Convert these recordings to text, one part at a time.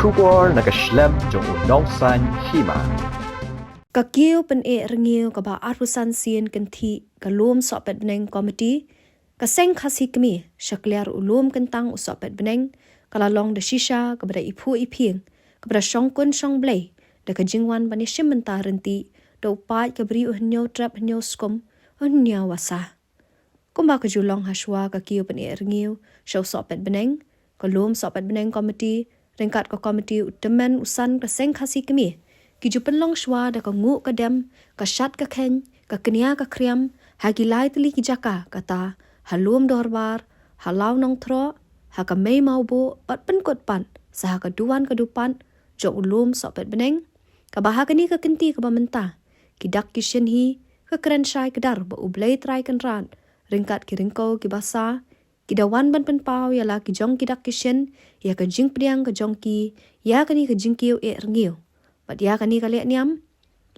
Shubor nakaslem jong unongsan hima. Kakiu pen rengiu ka ba arusan sien kenti kalum sopet beneng komiti kaseng khasi kemi syakliar ulum kentang usopet beneng kalalong de shisha kepada ipu iping kepada syongkun syong blay de kajingwan bani shimenta renti do upai kebri uhnyo trap hnyo skum uhnyo wasa kumba kajulong haswa kakiu pen rengiu syaw sopet beneng kalum sopet beneng komiti ringkat ko komiti utemen usan kaseng khasi kemi Kiju penlong shwa da ka ngu ka dem, ka shat ka ken, ka kenia ka kriam, ha gilai tili kijaka kata, halum dorbar, halau nong tro, ha ka mei mau bo, pat penkot pan, saha ka duan ka dupan, jok ulum sopet beneng, ka baha kani ka kenti ka bamenta, kidak kishen hi, ka keren syai kedar ba ublay trai kan ran, ringkat ki ringko ki basa, kidawan ban penpau yala ki jong kidak kishen, ya ka jing priang ka jong ki, ya kani ka jing kiu rengiu. Pat ya kani kaliak niam,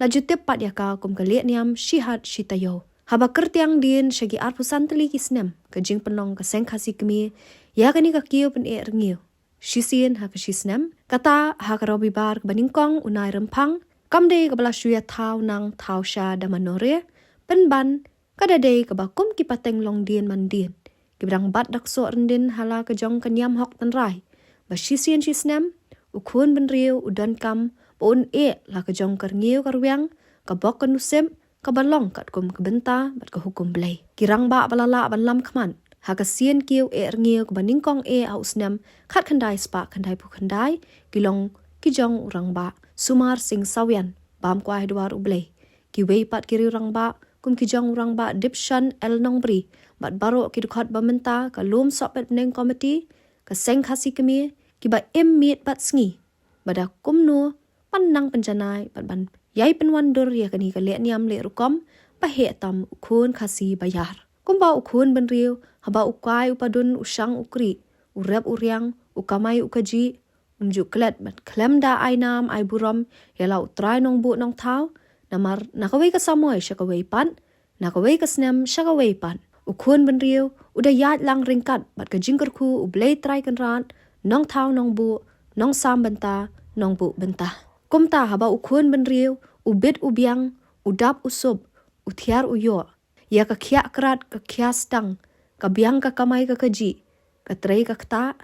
laju tepat ya ka kum kaliak niam shihat shitayo. Haba kertiang din syagi arpusan teli kisnem, kajing penong kaseng khasi kemi, ya kani ka kiu pen rengiu. Shisien ha ka shisnem, kata ha ka robi bar ke baningkong unai rempang, kamde ka bala syuya tau nang tau sya damanore, penban, kadade ka bakum ki pateng long din man din. Kibrang bat dak so rendin hala ka jong kanyam hok tan rai. Ba shisien shisnem, ukun benriu udan kam, Pun la ke jong kerniu karwiang, ka bok ke nusim, ka balong kat kum ke benta, bat ke hukum belai. Kirang ba balala ban lam keman, ha ke sien kiu rengiu ke baningkong aus nem, kat kendai spa kendai pu kendai, kilong ki jong urang ba, sumar sing sawian, bam kuai duar ublai. Ki wei pat kiri urang ba, kum ki jong urang ba dipshan el nong bri, bat baro ki dukhat bamenta, ka lum sopet neng komiti, ka seng khasi kemi, ki ba miet bat sngi, bada kum nu, Pandang penjanai ban yai penwandur ya kani kaliak niam le rukom pahe tam ukun khasi bayar kumba ukun benriu haba ukai upadun usang ukri urep uryang ukamai ukaji unjuk klet bat klemda ainam ai buram yala utrai nong bu nong tau namar nakawai ka samoy syakawai pan nakawai ka snem syakawai pan ukun benriu udah yat lang ringkat bat ka jingkerku ublay trai kan ran nong tau nong bu nong sam benta nong bu benta Kumta haba ukun benriu, ubit ubiang, udap usub, utiar uyo. Ya ka kia kerat, ka kia stang, ka biang ka kamay ka kaji, ka tray ka kta,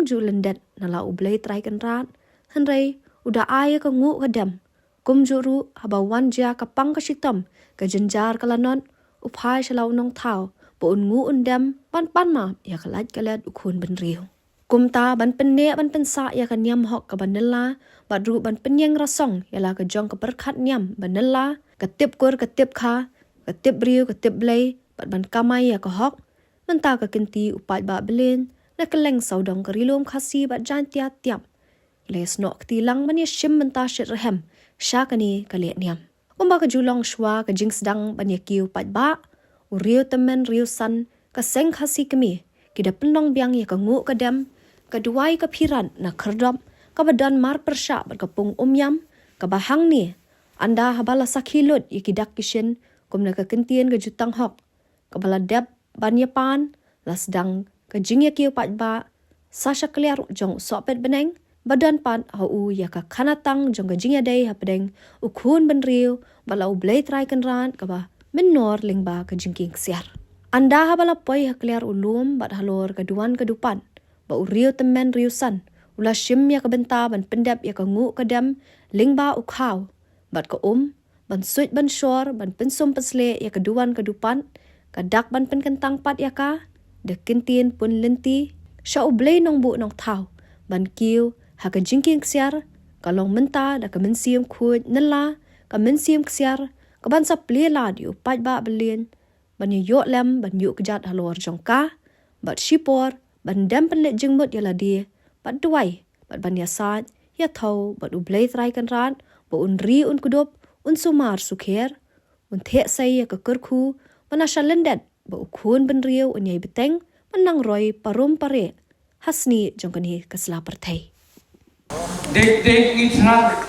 ju lendet nala ublay tray kan rat, henray uda aya ka ngu ka dem. Juru haba wanja ka pang ka shitam, ka jenjar ka lanon, uphay sialaw nong tao, poon ngu undem, pan ma, ya ka lad ukun benriu. Kumta ban penne ban pensa ya ka niam hok ka banela badru ban penyeng rasong ya la ka jong ka berkat niam banela ka tip kur ka tip kha ka tip briu ka tip blay ban kamai ya ka hok menta ka kenti upat ba belin na keleng saudong ka rilum khasi bat jan tia tiap les nok tilang ban ya shim menta shit rehem syakani ka le niam kumba ka julong shwa ka jing sedang ban ya kiu pat ba uriu temen riu san ka seng khasi kemi kida pendong biang ya ka ngu ka dem Keduai kepiran na kerdop, kabadan mar persya berkepung yam, kabahang ni, anda habala sakhilut ikidak kishin, kum na kekentian ke jutang hok, kabala dep banyapan, lasdang kejingya kiu pat ba, sasha kliar jong sopet beneng, badan pan hau ya ka kanatang jong kejingya day hapedeng, ukun benriu, bala ublay trai kenran, kaba menor lingba kejingking siar. Anda habala poi hakliar ulum bat halor keduan kedupan, ba uriu temen riusan ula shim ya ka benta ban pendap ya ka ngu ka dem lingba ukhaw bat ka ban suit ban shor ban pensum pesle ya keduan kedupan ka dak ban penkentang pat ya ka de kintin pun lenti sya ublay nong bu nong thaw ban kiu ha ka jingking ksiar kalong menta da ka mensium khut nela ka mensium ksiar ka ban sa plela di upat ba belin ban yo lem ban yu kejat halor jongka bat shipor ban dem penlet jengmut yala dia, bat duai, bat ban yasat, ya tau, bat ublay trai kan rat, bat unri kudup, sumar sukher, thek say ya kekerku, banasya lendet, bat ukun benriu unyai beteng, menang roy parum pare, hasni jongkani kesela pertai. Dek isra,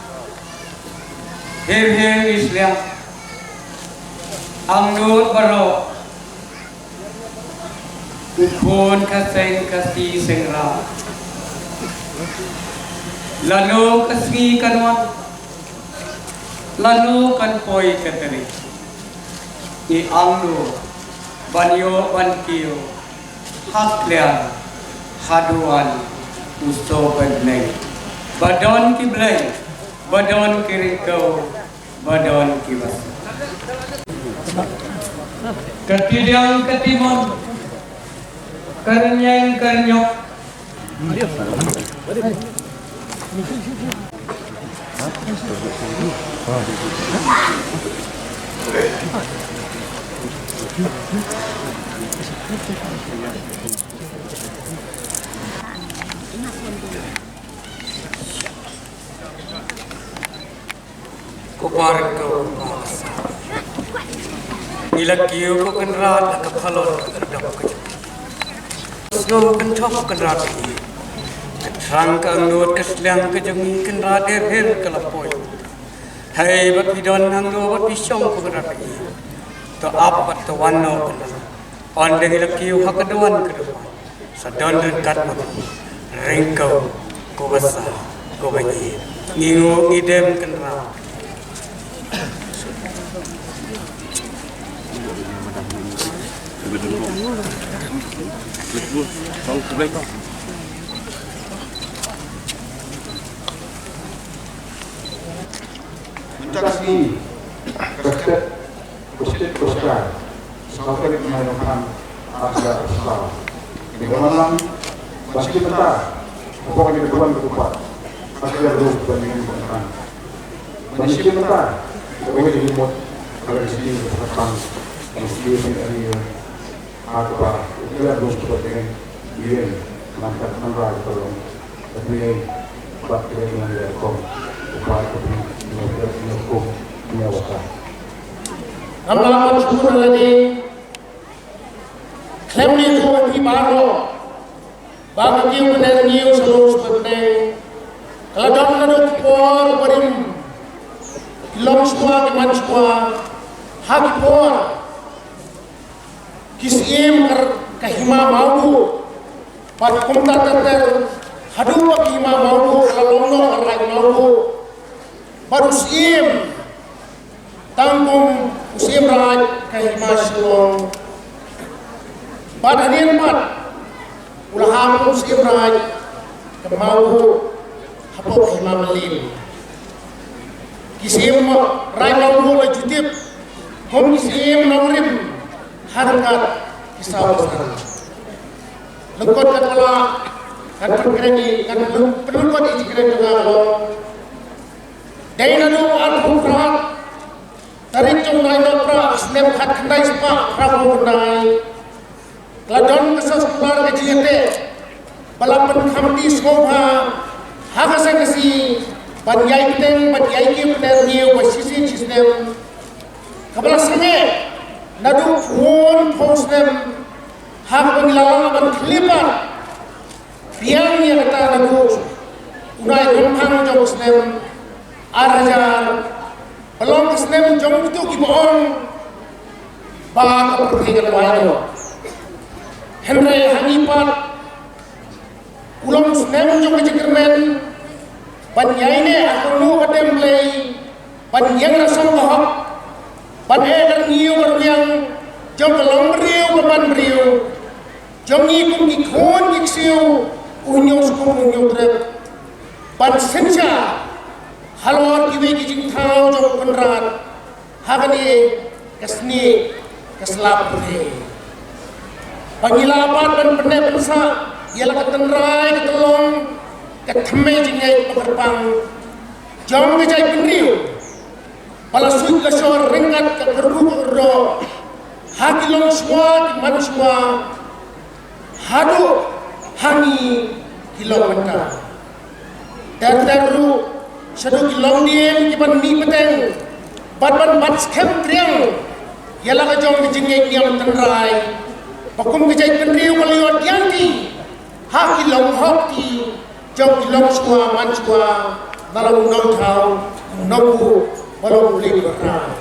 her islam, amnur baro, ukun kaseng kasi sengra Lalu kesengi kanwa, lalu kan poi kateri. I anglo, banyo bankiyo, haklian, haduan, uso badnay. Badon kiblay, badon kirikaw, badon kibas. Ketidiang ketimon, karnyang karnyok. Kubar kau bangsa. Nilagyo ko kanrat nakapalon kadap kajak. Snow kantop kanrat ini. Rangka anggota keseliang kejengi kanrat erher kalapoy. Hai bat bidon anggota bat pisong kanrat ini. To apat to wano kanrat. On nilagyo hakaduan kaduan. Sadon dekat mati. Ringkau kubasa kubanyi. Ngingu ngidem kanrat. Mencaci kerset kustit kuskan sampai menayangkan Asia Islam. Di dalam pasti bentar, pokoknya keduan ketupat. Asia dulu bandingin bentar. Pasti bentar, pokoknya dilimut kalau di sini berkatan mesti dari apa itu dulu seperti ini lantar menara tolong tapi buat kita dengankom upaya untuk kom nyawasa. Nama syukur lagi klaim ni tu di baru bagi kita new terus seperti kalau dalam naduk por berim kilom semua keman semua hak por kisim kahima mau pat kumta ter hadu kahima mau kalongno rai mau baru sim tanggung usim raj kahima silong pat hadian pat ulah usim raj kemau hapo kahima melim kisim rai mau wajudip kom kisim namrim harkat kisah besar. Lekot katalah kan perkirani kan penurut isi kira juga kalau dari lalu arhum berat dari cungai nopra snem kat kendai sepak rabu kendai keladon kesas keluar kejiyate balapan kamti semoga hakasa kesi banyai keteng banyai kim penerniu basisi cisnem kabelah sange nadu phone postem hak pengilalang akan kelipat biang yang kata nadu unai gompang jong snem arajar belum snem jong itu kiboong bak perhatian wayo Henry Hanipat ulang snem jong kejegermen banyaine aku nu kadem play banyang rasam bahak ban dan niu berliang jom kelong beriu beban beriu jom ngikung ngikon ngiksiu unyong sukum unyong trep ban senja halor kiwe kijing tau jom penrat hagani kesni keselap beri pangilapat dan pendek pensa ialah ketenrai ketelong ketemai jingai pekerpang jom ngejai penriu pala suit la shor ringat ka kerdu hati long semua di mana semua hadu hangi kilometer dan teru satu kilom diem kiban mi peteng bat skem triang yala ka jong dijingai diam tenrai pakum kejai penriu kaliot yanti ha kilom hokti jong kilom semua man semua dalam nong tau nongku walau boleh berperang.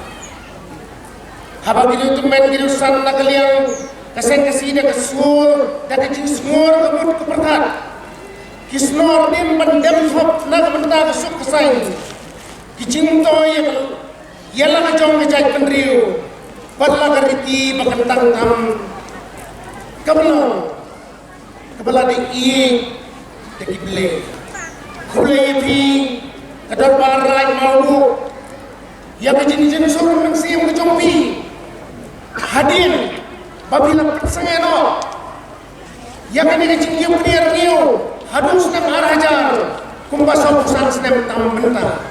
Habang itu teman itu san nak kalian keseng kesida kesur dan kecing semur kebut kepertat. kisnor din bandem hop na benda suk sai kicinto yala ka jong jai penriu padla gariti bakantang tam kablo kabla de i de kible khule phi kadar barai mau ya bejin suruh nang sim ke jompi hadin babila persengeno ya kan ini cinggi penir niu hadus nem arajar kumbaso pusan senem tam benta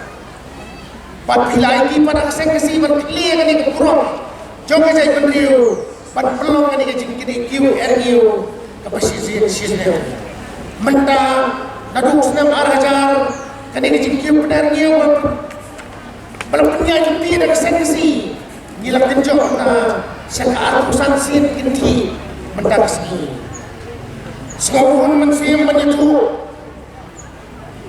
babila iki pada keseng kesi berkli kan ini kurang jong jai penriu pan pelong kan ini cinggi di kiu niu kapasisi sistem menta hadus nem arajar kan ini cinggi penir niu belum punya jumpi dan sensi nilai kenjok na sekar pusan sin inti mendak sini semua menfim menyetu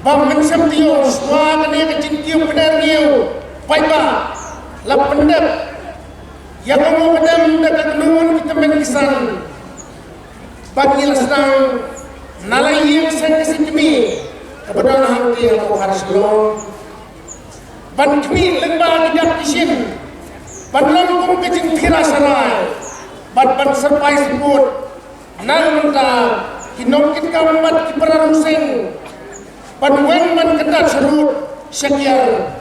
bang mensem tio swa kene kecingkiu benar niu paiba la pendep yang mau bedam dekat nun kita mengisan bagi lasang nalai yang sensi kami kebetulan hati aku harus long ban kmi lengba tidak isin ban longkong kecing kira sarai ban serpai sebut nang menta kinongkit kambat kiperar ruseng ban wen man kedat serut sekiar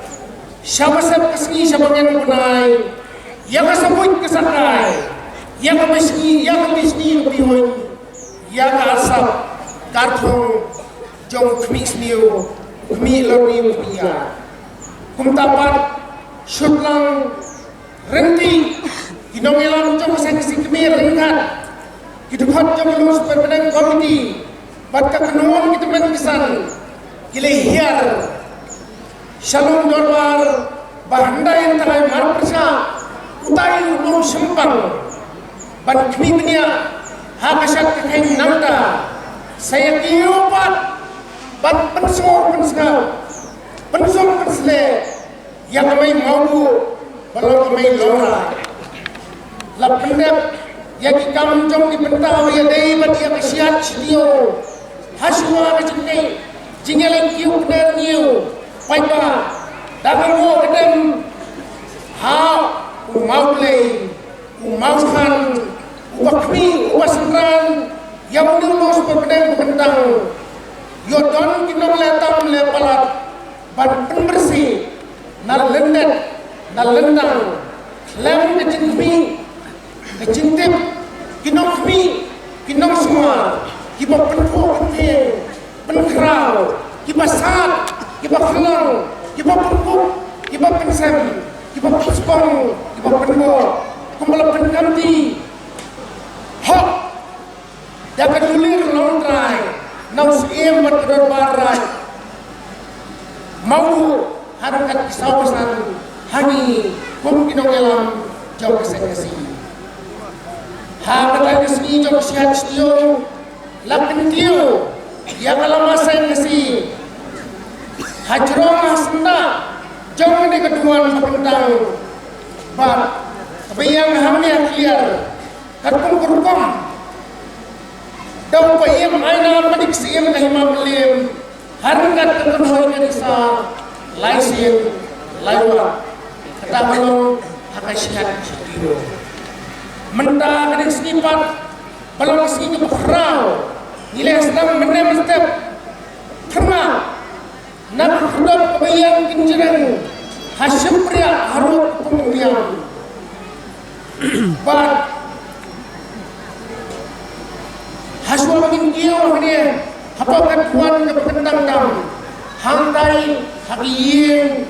syabasab kesni sabangan punai yang kesebut kesakai yang kebisni lebihun yang asap kartong jong kmi sniu kmi lorniu pia kumtapat syutlang renti kinongelang jom seksi kemir ringkat kidukhat jom lulus berbenang komiti batka kenuan kita mengisan gile hiar shalom dorbar bahanda yang takai mar persa utai ulum sempang ban kemi benia hakasat kekain namda saya kiupat ban pensor pensle yang kami mau balon kami lora la pendep yang kikam jong di bentau ya dei bat ya kesiat dio haswa kecing jingelen kiu bener niu paiba dagang mo kedem ha mau play mau kan wakmi wasran yang lulus berkedem bentang yodon kinong letam le palat ban pembersih nal lendet nal lendang lem kecintip kinong kmi kinong semua kiba penpo penting penkerau kiba sat kiba kelang kiba penkup kiba pensem kiba penspong kiba penbo kumbala penkamti hok dapat ulir lontrai naus iem berkedor barai mau harakat kisawasan hani kumkinong elam jauh kesengkesi harakat kesini jauh kesihat setiyo lakin tiyo yang alam masa yang kesi hajrong hasenda jauh ini keduan berkentang bat tapi yang hamil clear karpung kurkom daw pa iem aina madik siem kahimam lim harakat kekenuhan kanisa laisin laiwa katamalong hakasyihat setiyo menda kadang sinipat balong sini keperau nilai sedang menem step kerma nak hudap kebayang kinjerang hasil pria harut pengulian bat haswa makin kiau dia apa katuan ke pendang dam hantai hakiyin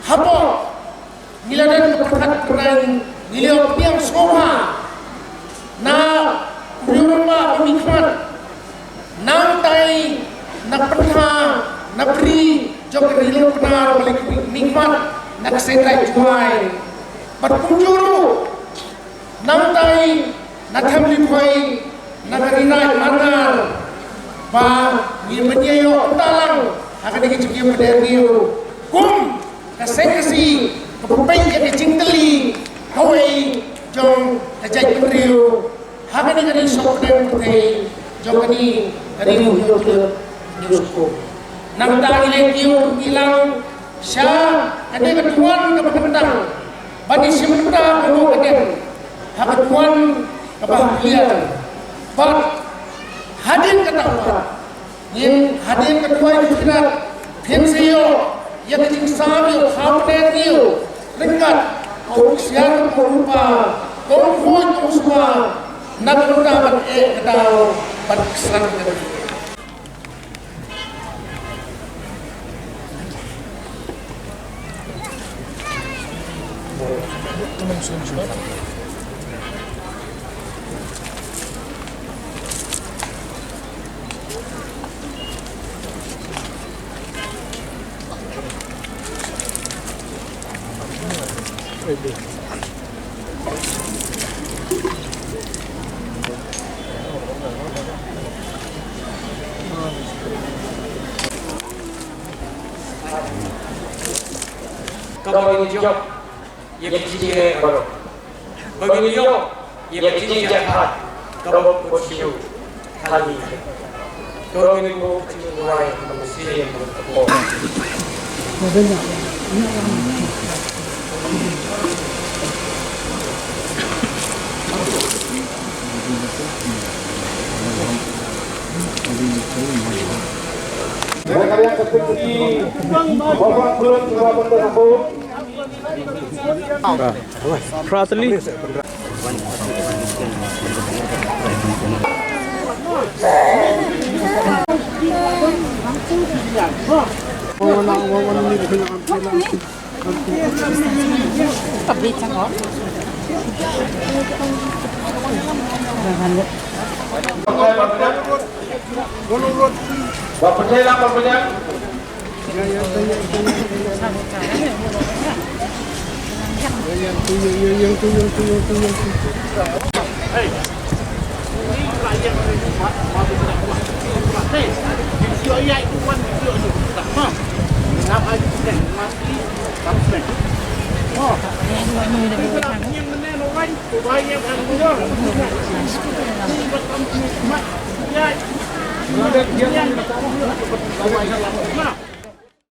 apa niladan keperkat keren nilai yang soha na rumah pemikmat nantai na pentha na pri jok rilung penar balik nikmat na kesentai juai berkunjuru nantai na thamli phoi na karinai manar ba ni menyeyo talang akan dikecik berderiu kum kasengkesi kepupai yang dicingteli kawai jong kajai penriu akan dikari sok dan putih jong ini dari mulut Yusko. Nang tangile kiu ilang sya ada ketuan kependang. Bani simta penuh keden. Haketuan kebahagiaan. Bat hadir ketawa. Yin hadir ketua istirahat. Pensiyo yang tingsabi hapne kiu. Lengkat kau siar berupa kau pun usma nak berdapat kedau pada kesan kedua. Kalau ini jauh, ia berjiji baru. Bagi jauh, ia berjiji jahat. Kalau bersiu, kali. Kalau ini mau mulai mesin bertepuk. Mereka yang seperti Bapak Belum Bapak Tersebut Bapak Jela, Bapak Jela. Ya.